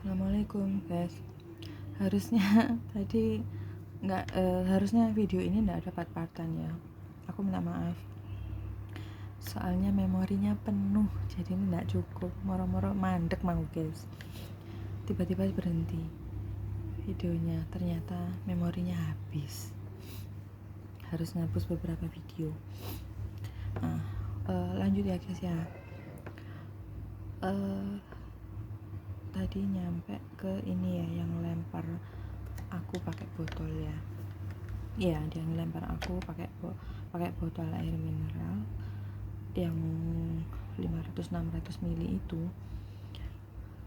Assalamualaikum guys. Harusnya tadi harusnya video ini nggak ada part-partan ya. Aku minta maaf. Soalnya memorinya penuh, jadi ini nggak cukup. Moro-moro mandek mau guys. Tiba-tiba berhenti videonya. Ternyata memorinya habis. Harus ngapus beberapa video. Nah, lanjut ya guys ya. Tadi nyampe ke ini ya, yang lempar aku pakai botol ya. Iya, dia ngelempar aku pakai botol air mineral yang 500-600 ml itu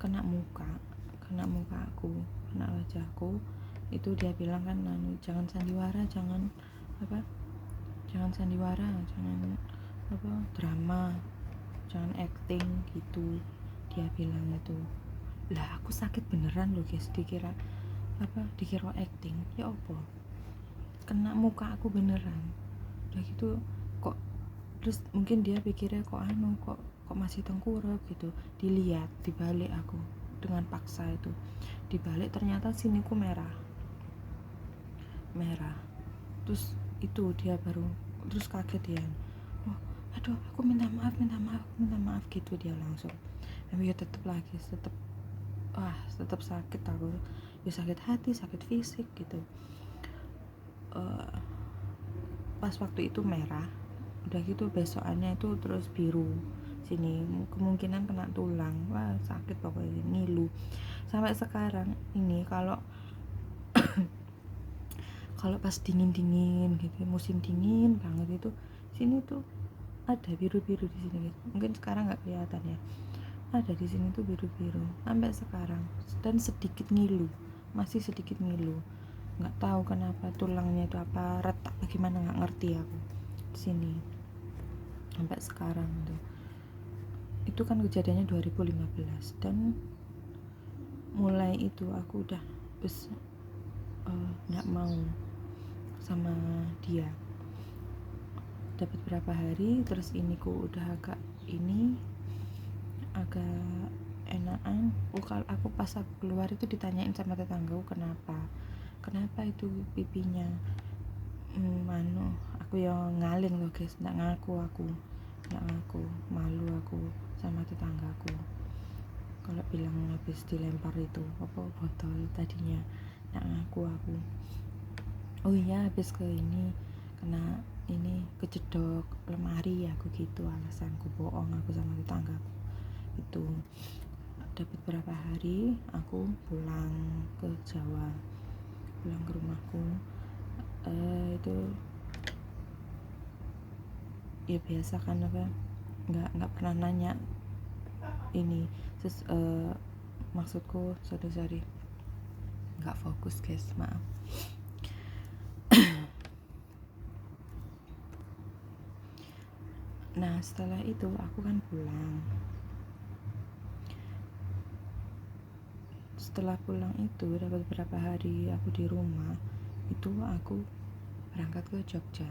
kena muka aku, kena wajahku. Itu dia bilang kan, jangan sandiwara, jangan drama, jangan acting gitu, dia bilang itu. Lah aku sakit beneran loh guys, dikira acting ya apa, kena muka aku beneran. Udah gitu kok, terus mungkin dia pikirnya kok masih tengkurap gitu. Dilihat, dibalik aku dengan paksa itu, dibalik ternyata siniku merah. Terus itu dia baru terus kaget dia. Oh, aduh, aku minta maaf gitu dia langsung. Tapi ya tetap sakit aku ya, sakit hati, sakit fisik gitu. Pas waktu itu merah, udah gitu besokannya itu terus biru sini, kemungkinan kena tulang. Wah sakit pokoknya, ngilu sampai sekarang ini. Kalau pas dingin gitu, musim dingin banget itu, sini tuh ada biru-biru di sini gitu. Mungkin sekarang nggak kelihatan ya, ada di sini tuh biru-biru sampai sekarang. Dan masih sedikit ngilu, nggak tahu kenapa, tulangnya itu apa retak bagaimana, nggak ngerti aku di sini sampai sekarang tuh. Itu kan kejadiannya 2015, dan mulai itu aku udah nggak mau sama dia. Dapat berapa hari terus ini ku udah agak enakan. Kalau aku pas aku keluar itu ditanyain sama tetanggaku, kenapa itu pipinya aku yang ngalin loh guys, nggak ngaku, malu aku sama tetanggaku kalau bilang habis dilempar itu botol tadinya, nggak ngaku aku. Oh iya, habis kena kejedok lemari aku gitu, alasanku bohong aku sama tetanggaku itu. Dapat berapa hari aku pulang ke Jawa, pulang ke rumahku. Itu ya biasa kan, nggak pernah nanya ini maksudku, sorry nggak fokus guys, maaf. Nah setelah itu aku kan pulang. Setelah pulang itu dapat beberapa hari aku di rumah, itu aku berangkat ke Jogja,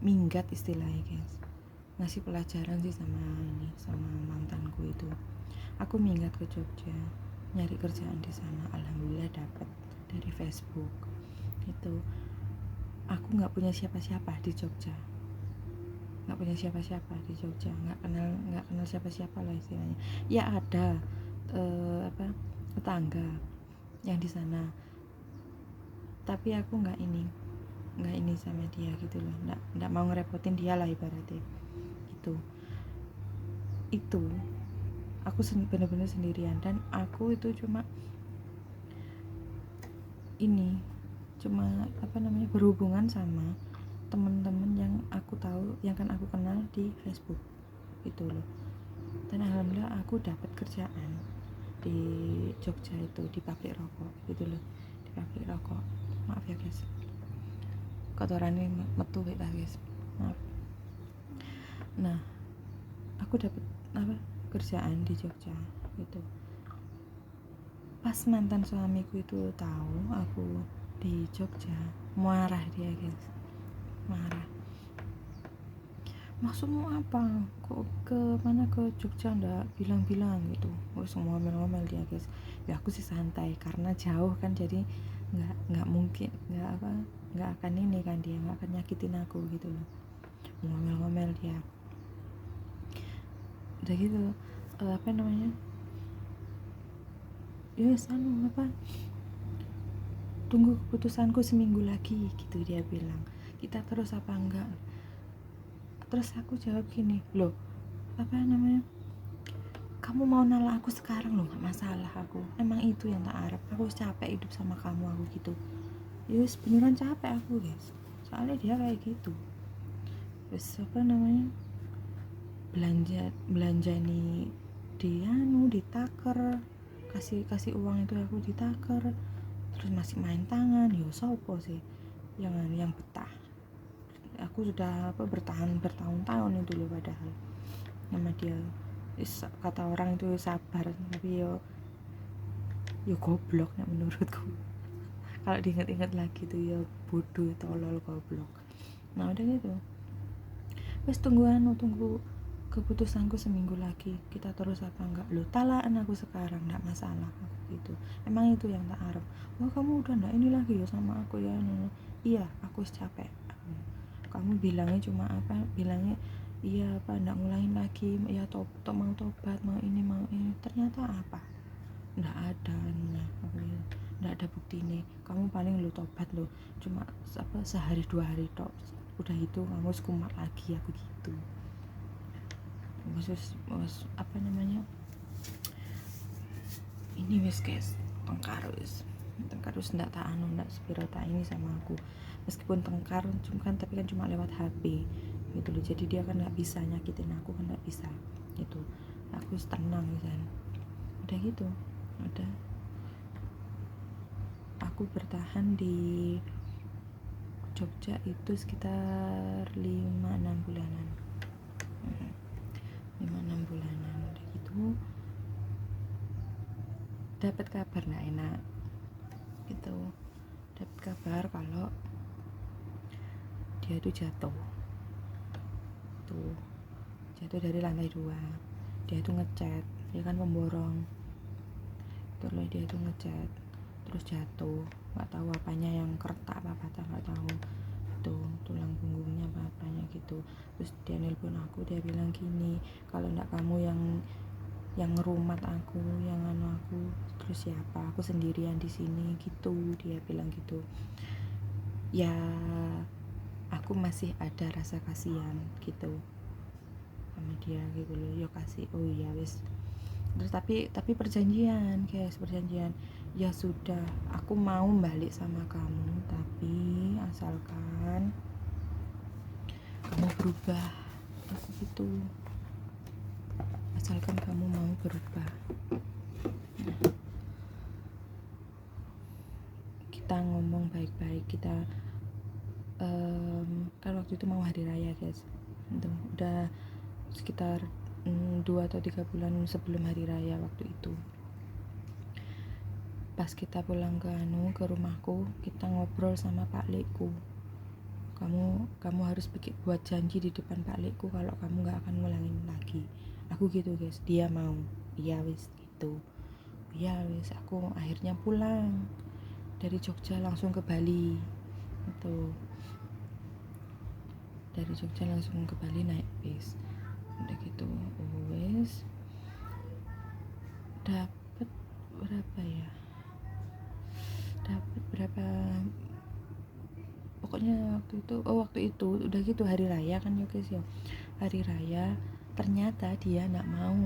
minggat istilahnya guys. Ngasih pelajaran sih sama mantanku itu. Aku minggat ke Jogja, nyari kerjaan di sana. Alhamdulillah dapat dari Facebook. Itu aku nggak punya siapa-siapa di Jogja, nggak kenal siapa-siapa lah istilahnya. Ya ada tetangga yang di sana, tapi aku nggak ini sama dia gitu loh, nggak mau ngerepotin dia lah ibaratnya. Itu aku benar-benar sendirian, dan aku itu cuma berhubungan sama teman-teman yang aku tahu, yang kan aku kenal di Facebook itu loh. Dan alhamdulillah aku dapat kerjaan di Jogja itu, di pabrik rokok gitu loh, di pabrik rokok. Maaf ya guys, kotorannya metu ya guys, maaf. Nah aku dapat kerjaan di Jogja gitu. Pas mantan suamiku itu tahu aku di Jogja, marah dia guys, maksudmu apa, kok ke mana, ke Jogja ndak bilang-bilang gitu. Terus ngomel-ngomel dia guys. Ya aku sih santai karena jauh kan, jadi nggak mungkin, nggak akan ini kan, dia nggak akan nyakitin aku gitu loh. Ngomel-ngomel dia udah gitu. Apa namanya, ya apa, tunggu keputusanku seminggu lagi gitu dia bilang. Kita terus apa enggak? Terus aku jawab gini, loh apa namanya, kamu mau nolak aku sekarang loh, nggak masalah, aku emang itu yang tak harap, aku capek hidup sama kamu, aku gitu. Yus beneran capek aku guys, soalnya dia kayak gitu. Terus apa namanya, belanja nih, dia ditaker, kasih uang itu aku ditaker, terus masih main tangan. Yo sopo sih yang betah, aku sudah bertahan bertahun-tahun itu loh, padahal nama dia kata orang itu sabar, tapi yo goblok ya menurutku. Kalau diingat-ingat lagi tuh ya bodoh, tolol, goblok. Nah udah gitu, wes tunggu keputusanku seminggu lagi, kita terus apa enggak. Lo talaan aku sekarang nggak masalah, aku gitu. Emang itu yang tak harap. Wah kamu udah nggak ini lagi ya sama aku ya. Iya aku capek. Kamu bilangnya cuma apa, bilangnya iya apa, nggak ngulangin lagi ya, mau tobat, mau ini, ternyata apa, nggak ada. Nah aku nggak ada bukti nih. Kamu paling lu tobat lo cuma apa sehari 2 hari tok, udah itu kamu sekumat lagi, aku gitu. Khusus apa namanya, ini wes guys, tengkar wes ndak tak anu, ndak sepiro tak ini sama aku. Meskipun tengkar cuma kan, tapi kan cuma lewat HP gitu loh, jadi dia kan nggak bisa nyakitin aku, kan nggak bisa gitu. Aku tenang kan, udah gitu. Udah, aku bertahan di Jogja itu sekitar 5-6 bulanan. 5-6 bulanan udah gitu, dapat kabar nggak enak gitu. Dapat kabar kalau dia tuh jatuh dari lantai 2. Dia tuh ngecat, dia kan pemborong terus dia tuh ngecat terus jatuh, nggak tahu apanya yang kertak apa patah, nggak tahu tuh tulang punggungnya apa apanya gitu. Terus dia nelpon aku, dia bilang gini, kalau nggak kamu yang ngerumat aku, yang anu aku, terus siapa, aku sendirian di sini gitu, dia bilang gitu. Ya aku masih ada rasa kasihan gitu sama dia gitu loh, yo kasih, oh iya wis. Terus tapi perjanjian guys, ya sudah, aku mau balik sama kamu, tapi asalkan kamu berubah, aku gitu, asalkan kamu mau berubah. Kita ngomong baik-baik, kita kan waktu itu mau hari raya guys, itu udah sekitar 2 atau 3 bulan sebelum hari raya waktu itu. Pas kita pulang ke rumahku, kita ngobrol sama Pak Lekku, kamu harus buat janji di depan Pak Lekku kalau kamu nggak akan ngulangin lagi, aku gitu guys. Dia mau, iya wis gitu, iya wis. Aku akhirnya pulang dari Jogja langsung ke Bali itu, dari Jogja langsung ke Bali naik bis. Udah gitu wes, dapat berapa pokoknya waktu itu udah gitu hari raya kan ya guys ya. Hari raya ternyata dia nggak mau,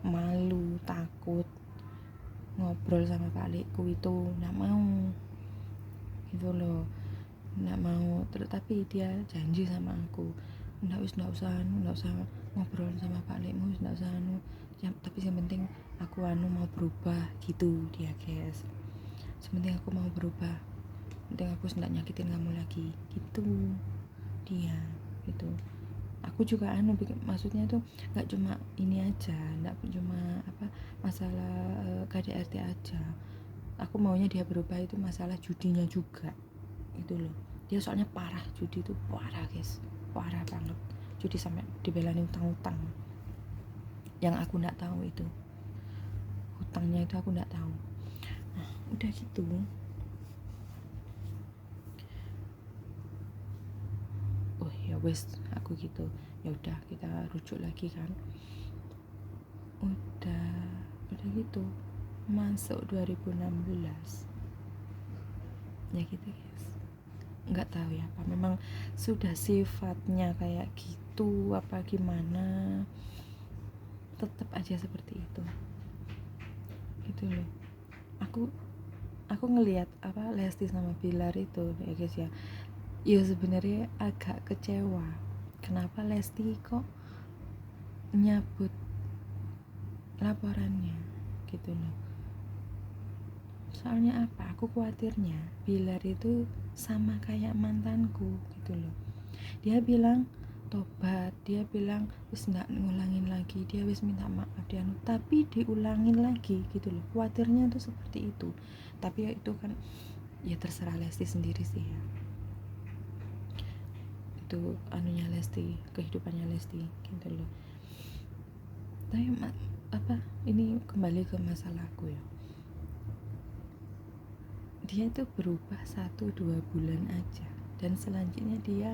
malu, takut ngobrol sama Pak Lekku itu, nggak mau gitu loh, nggak mau. Terus tapi dia janji sama aku, nggak usah ngobrol sama Pak Lekmu, nggak usah tapi yang penting aku mau berubah gitu dia guys. Sementing aku mau berubah, penting aku nggak nyakitin kamu lagi gitu dia gitu. Aku juga maksudnya tuh nggak cuma ini aja, nggak cuma apa masalah KDRT aja. Aku maunya dia berubah itu masalah judinya juga gitu loh. Dia soalnya parah, judi itu parah guys, parah banget. judi sampai dibelani utang-utang yang aku nggak tahu itu hutangnya itu aku nggak tahu. Nah udah gitu oh ya wes aku gitu ya udah kita rujuk lagi kan. Udah gitu masuk 2016 ya gitu guys, nggak tahu ya apa memang sudah sifatnya kayak gitu apa gimana, tetap aja seperti itu gitu loh. Aku ngelihat apa Lesti sama Bilar itu ya guys ya, ya sebenarnya agak kecewa kenapa Lesti kok nyabut laporannya gitu loh. Soalnya apa, aku khawatirnya Bilar itu sama kayak mantanku gitu loh. Dia bilang tobat, dia bilang wis nggak ngulangin lagi, dia wis minta maaf dia, tapi diulangin lagi gitu loh. Khawatirnya tuh seperti itu. Tapi ya itu kan ya terserah Lesti sendiri sih ya. Itu anunya Lesti, kehidupannya Lesti gitu loh. Tapi apa ini kembali ke masalahku ya. Dia itu berubah 1-2 bulan aja dan selanjutnya dia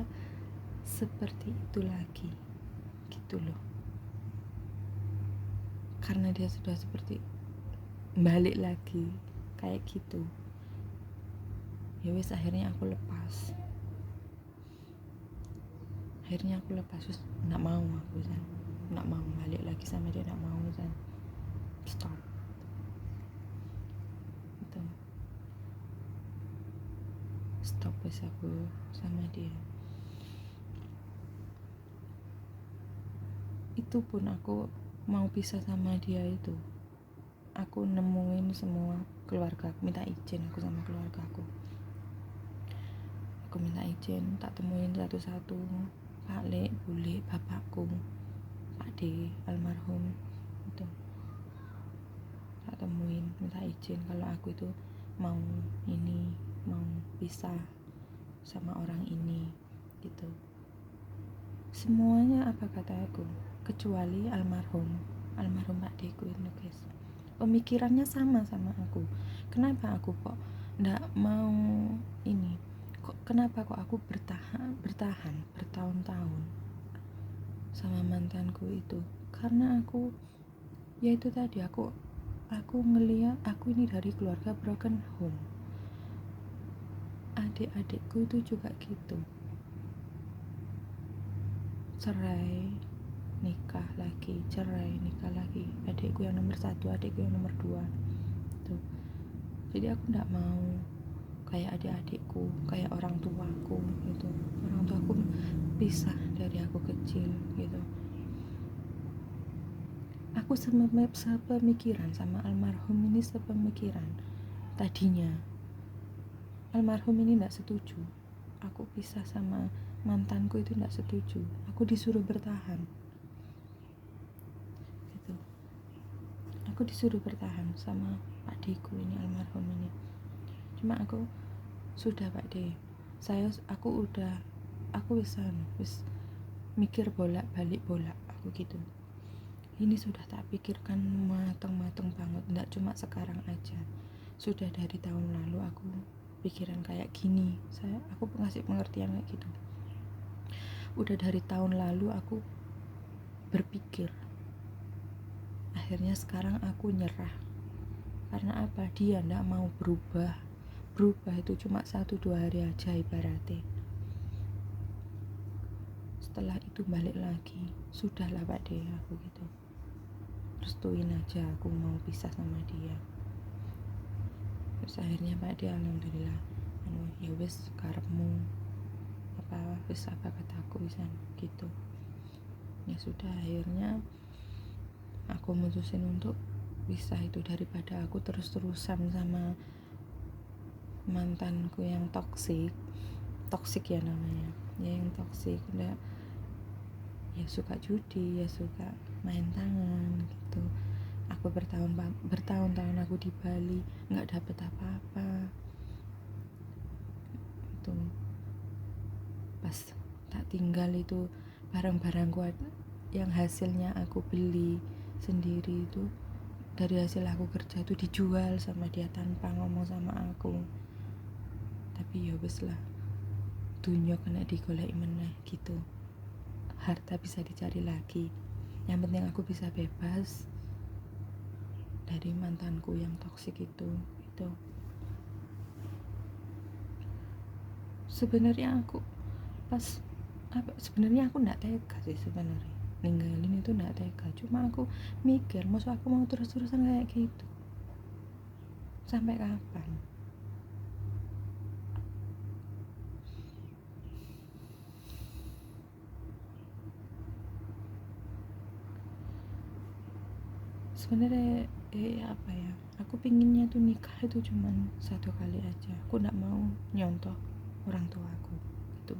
seperti itu lagi gitu loh. Karena dia sudah seperti balik lagi kayak gitu ya wes akhirnya aku lepas terus nggak mau aku kan nggak mau balik lagi sama dia, nggak mau kan stop itu stop wes aku sama dia. Itu pun aku mau pisah sama dia itu aku nemuin semua keluarga, minta izin aku sama keluarga aku minta izin, tak temuin satu-satu Pak Le, Bule, bapakku, Pak D, almarhum itu tak temuin, minta izin kalau aku itu mau pisah sama orang ini gitu. Semuanya apa kata aku kecuali almarhum Pak D ku itu guys, pemikirannya sama aku. Kenapa aku kok ndak mau ini, kenapa kok aku bertahan bertahun-tahun sama mantanku itu, karena aku ya itu tadi aku ngeliat aku ini dari keluarga broken home, adik-adikku itu juga gitu, cerai nikah lagi, cerai nikah lagi, adikku yang nomor 1, adikku yang nomor 2 tuh. Jadi aku nggak mau kayak adik-adikku, kayak orang tuaku gitu. Orang tuaku pisah dari aku kecil gitu. Aku sepemikiran sama almarhum ini, sepemikiran. Tadinya almarhum ini nggak setuju aku pisah sama mantanku, itu nggak setuju. Aku disuruh bertahan gitu. Aku disuruh bertahan sama Pak Deku ini, almarhum ini. Cuma aku sudah Pak D, aku wis mikir bolak-balik aku gitu. Ini sudah tak pikirkan matang-matang banget, nggak cuma sekarang aja. Sudah dari tahun lalu aku pikiran kayak gini. Aku ngasih pengertian kayak gitu. Udah dari tahun lalu aku berpikir. Akhirnya sekarang aku nyerah. Karena apa? Dia nggak mau berubah. Berubah itu cuma 1-2 hari aja ibaratnya. Setelah itu balik lagi, sudahlah Pak D, aku gitu. Restuin aja aku mau pisah sama dia. Terus akhirnya Pak D alhamdulillah ya wis karepmu, wis apa kataku wisan gitu. Ya sudah, akhirnya aku mutusin untuk pisah itu daripada aku terus-terusan sama mantanku yang toksik ya namanya ya, yang toksik. Udah ya suka judi, ya suka main tangan gitu. Aku bertahun-tahun aku di Bali nggak dapet apa-apa itu. Pas tak tinggal itu barang-barangku yang hasilnya aku beli sendiri itu, dari hasil aku kerja itu dijual sama dia tanpa ngomong sama aku. Tapi ya wis lah, dunia kena digoleki meneh gitu, harta bisa dicari lagi. Yang penting aku bisa bebas dari mantanku yang toksik itu. Sebenarnya aku sebenarnya aku nggak tega sih sebenarnya ninggalin itu, nggak tega. Cuma aku mikir, maksud aku mau terus-terusan kayak gitu sampai kapan? Sebenarnya apa ya, aku pinginnya tuh nikah itu cuman 1 kali aja. Aku nggak mau nyontoh orang tua aku gitu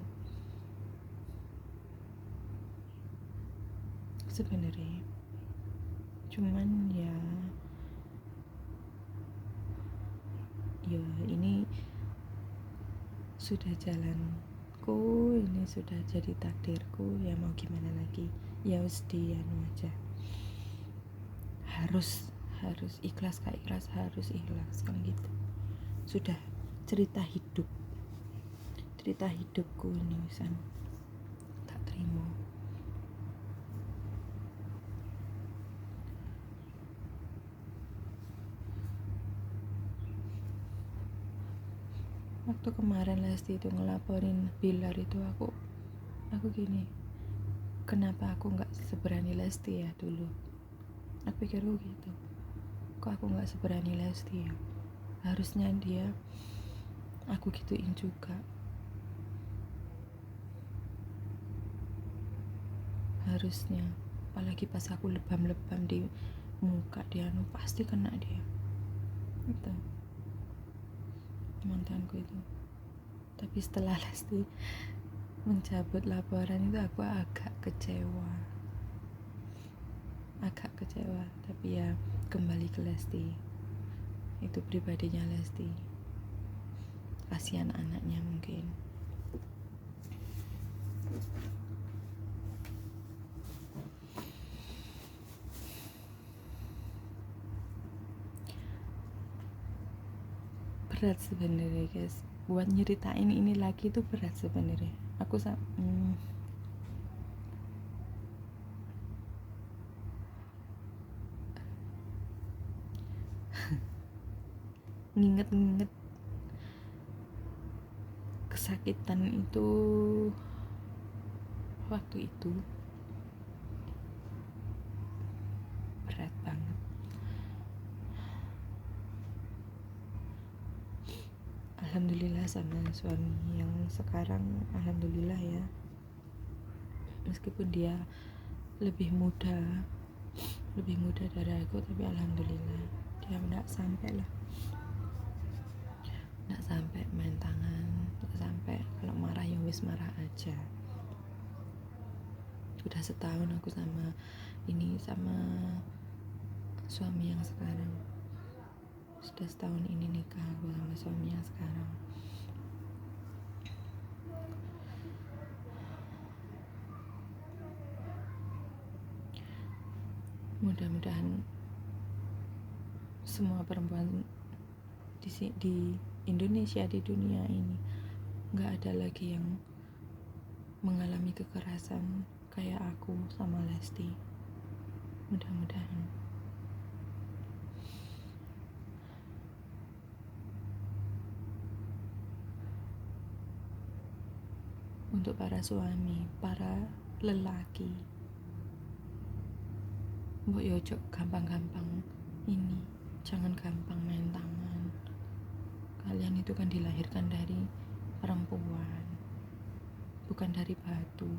sebenarnya. Cuman ya ini sudah jalanku, ini sudah jadi takdirku, ya mau gimana lagi. Ya wis dianu aja, harus ikhlas, gak ikhlas harus ikhlas kan gitu. Sudah cerita hidupku ini wisan tak terima. Waktu kemarin Lesti itu ngelaporin Bilar itu, aku gini, kenapa aku nggak seberani Lesti ya dulu. Aku pikir gitu, kok aku nggak seberani Lesti ya. Harusnya dia aku gituin juga, harusnya. Apalagi pas aku lebam-lebam di muka dia, pasti kena dia. Itu mantanku itu. Tapi setelah Lesti mencabut laporan itu, aku agak kecewa. Tapi ya kembali ke Lesti, itu pribadinya Lesti, kasihan anaknya mungkin. Berat sebenarnya guys, buat nyeritain ini lagi itu berat sebenarnya. Aku nginget kesakitan itu waktu itu berat banget. Alhamdulillah sama suami yang sekarang, alhamdulillah ya, meskipun dia lebih muda dari aku, tapi alhamdulillah dia nggak sampai main tangan, nggak sampai kalau marah ya wis marah aja. Udah setahun aku sama suami yang sekarang, sudah setahun ini nikah aku sama suami yang sekarang. Mudah-mudahan semua perempuan di Indonesia, di dunia ini, nggak ada lagi yang mengalami kekerasan kayak aku sama Lesti. Mudah-mudahan. Untuk para suami, para lelaki, mbok yojo gampang-gampang ini, jangan gampang main tangan. Kalian itu kan dilahirkan dari perempuan, bukan dari batu.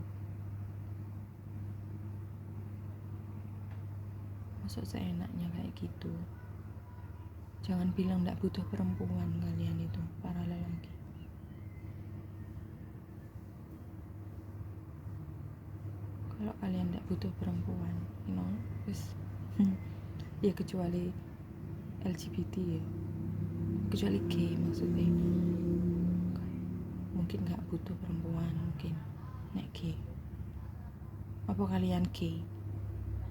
Masuk seenaknya kayak gitu. Jangan bilang gak butuh perempuan kalian itu, para lelaki. Kalau kalian gak butuh perempuan, ya kecuali LGBT ya, kecuali gay maksudnya, mungkin gak butuh perempuan, mungkin nek gay. Apa kalian gay?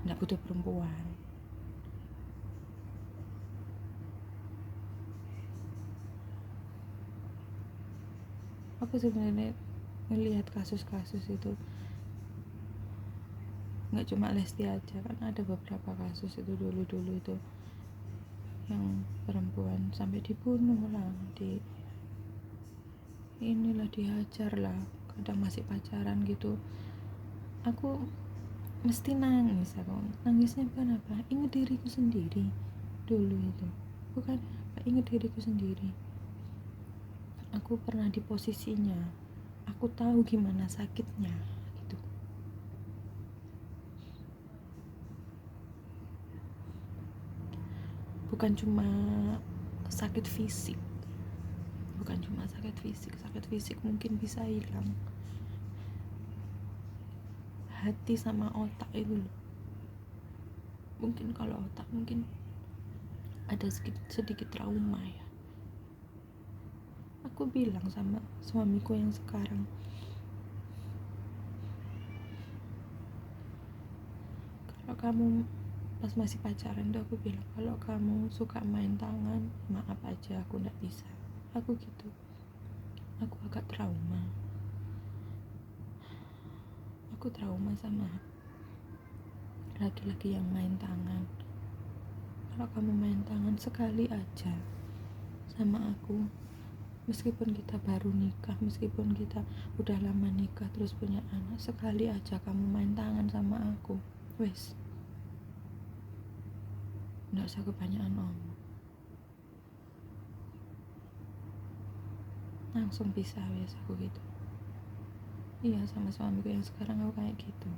Nggak butuh perempuan. Aku sebenarnya melihat kasus-kasus itu nggak cuma Lesti aja, kan ada beberapa kasus itu dulu itu yang perempuan sampai dibunuh lah, inilah dihajar lah, kadang masih pacaran gitu. Aku mesti nangis, nangisnya bukan apa, ingat diriku sendiri dulu itu, bukan apa, ingat diriku sendiri. Aku pernah di posisinya, aku tahu gimana sakitnya gitu. Bukan cuma sakit fisik, sakit fisik mungkin bisa hilang, hati sama otak itu loh. Mungkin kalau otak mungkin ada sedikit trauma ya. Aku bilang sama suamiku yang sekarang, kalau kamu pas masih pacaran tuh aku bilang, kalau kamu suka main tangan, maaf aja, aku gak bisa. Aku gitu, aku agak trauma. Aku trauma sama laki-laki yang main tangan. Kalau kamu main tangan sekali aja sama aku, meskipun kita baru nikah, meskipun kita udah lama nikah terus punya anak, sekali aja kamu main tangan sama aku, wes, nggak usah kebanyakan ngomong, langsung pisah, wes. Aku gitu. Iya, sama suamiku yang sekarang aku kayak gitu.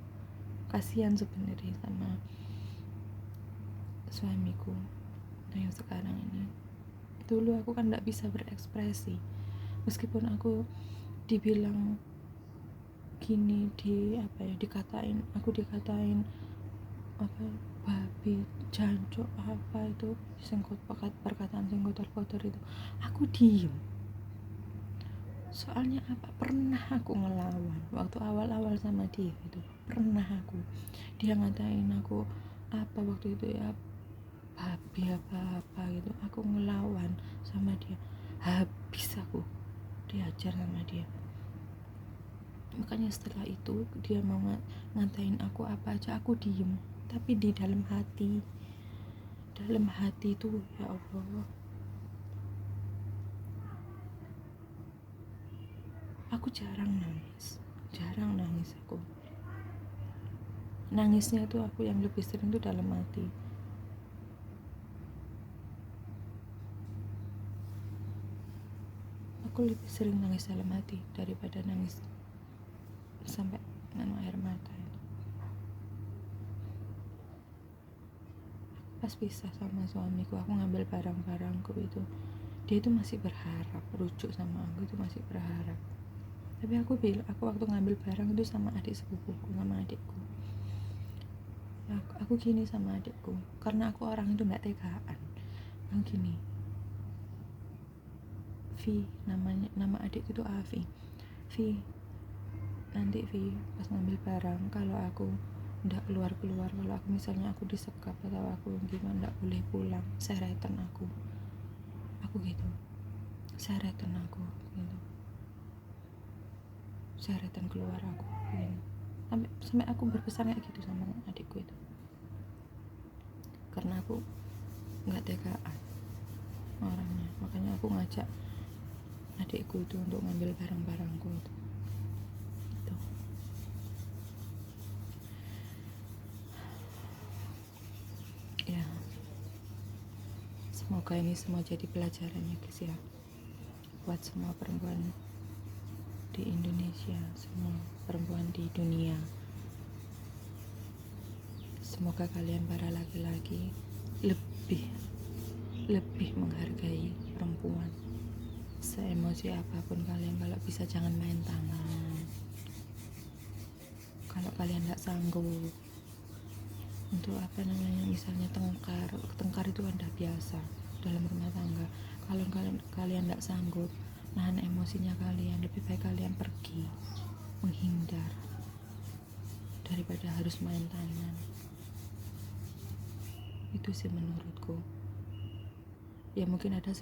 Kasihan sebenarnya sama suamiku yang sekarang ini. Dulu aku kan nggak bisa berekspresi, meskipun aku dibilang gini, dikatain apa, babi, jancuk, apa itu, perkataan sing kotor-kotor itu, aku diem. Soalnya apa, pernah aku ngelawan waktu awal-awal sama dia itu, pernah dia ngatain aku apa waktu itu ya, babi apa gitu, aku ngelawan sama dia, habis aku diajar sama dia. Makanya setelah itu dia mau ngatain aku apa aja, aku diem. Tapi di dalam hati itu, ya Allah, aku jarang nangis aku. Nangisnya tuh aku yang lebih sering tuh dalam hati. Aku lebih sering nangis dalam hati daripada nangis sampai dengan air mata. Pas pisah sama suamiku, aku ngambil barang-barangku itu, dia itu masih berharap rujuk sama aku, itu masih berharap. Tapi aku waktu ngambil barang itu sama adik sepupuku, sama adikku. Aku gini sama adikku, karena aku orang itu gak tegaan. Aku gini, Vi, nama adikku itu Avi. Vi, nanti Vi pas ngambil barang, kalau aku ndak keluar, kalau aku misalnya aku disekap atau aku gimana ndak boleh pulang, seretan aku gitu, seretan aku gitu, seretan keluar aku gitu. Sampai aku berpesan kayak gitu sama adikku itu, karena aku nggak tegaan orangnya. Makanya aku ngajak adikku itu untuk ngambil barang-barangku itu. Ya, semoga ini semua jadi pelajaran ya guys ya, buat semua perempuan di Indonesia, semua perempuan di dunia. Semoga kalian para laki-laki lebih menghargai perempuan. Seemosi apapun kalian, kalau bisa jangan main tangan. Kalau kalian gak sanggup untuk misalnya tengkar itu kan udah biasa dalam rumah tangga. Kalau kalian gak sanggup nahan emosinya kalian, lebih baik kalian pergi, menghindar daripada harus main tangan. Itu sih menurutku. Ya mungkin ada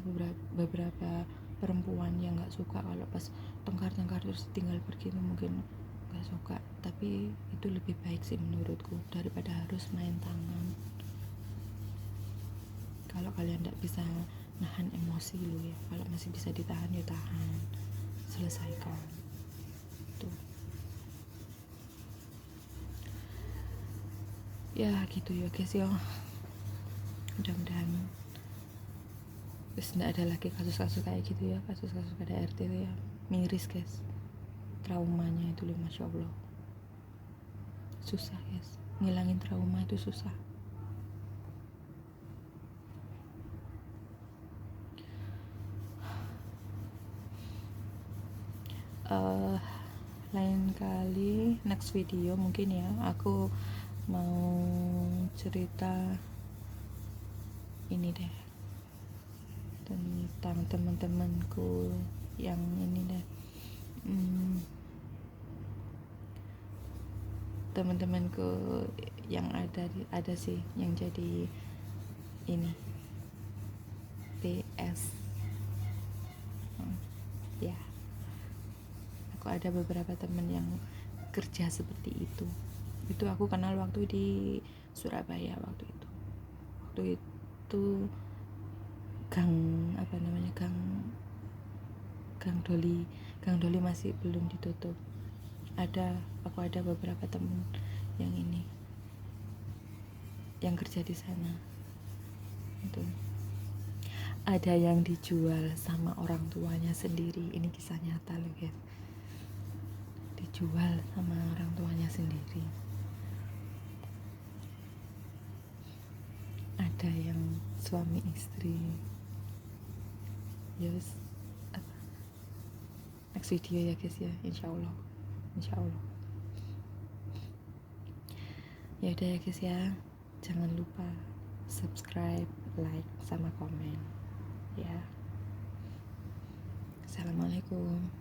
beberapa perempuan yang nggak suka kalau pas tengkar-tengkar terus tinggal pergi, itu mungkin nggak suka, tapi itu lebih baik sih menurutku daripada harus main tangan. Kalau kalian nggak bisa nahan emosi lu ya, kalau masih bisa ditahan ya tahan, selesaikan tuh. Ya gitu ya guys ya, mudah-mudahan terus nggak ada lagi kasus-kasus kayak gitu ya, kasus-kasus KDRT itu ya miris guys, traumanya itu loh, masya Allah susah guys, ngilangin trauma itu susah. Lain kali next video mungkin ya aku mau cerita ini deh tentang teman-temanku yang ini deh, teman-temanku yang ada sih yang jadi ini PS. Ya aku ada beberapa teman yang kerja seperti itu aku kenal waktu di Surabaya. Waktu itu gang apa namanya, gang Doli masih belum ditutup. Aku ada beberapa temen yang ini yang kerja di sana. Itu ada yang dijual sama orang tuanya sendiri, ini kisah nyata loh guys, dijual sama orang tuanya sendiri. Ada yang suami istri. Yes, next video ya guys ya, insya Allah. Ya udah ya guys ya, jangan lupa subscribe, like, sama komen ya. Assalamualaikum.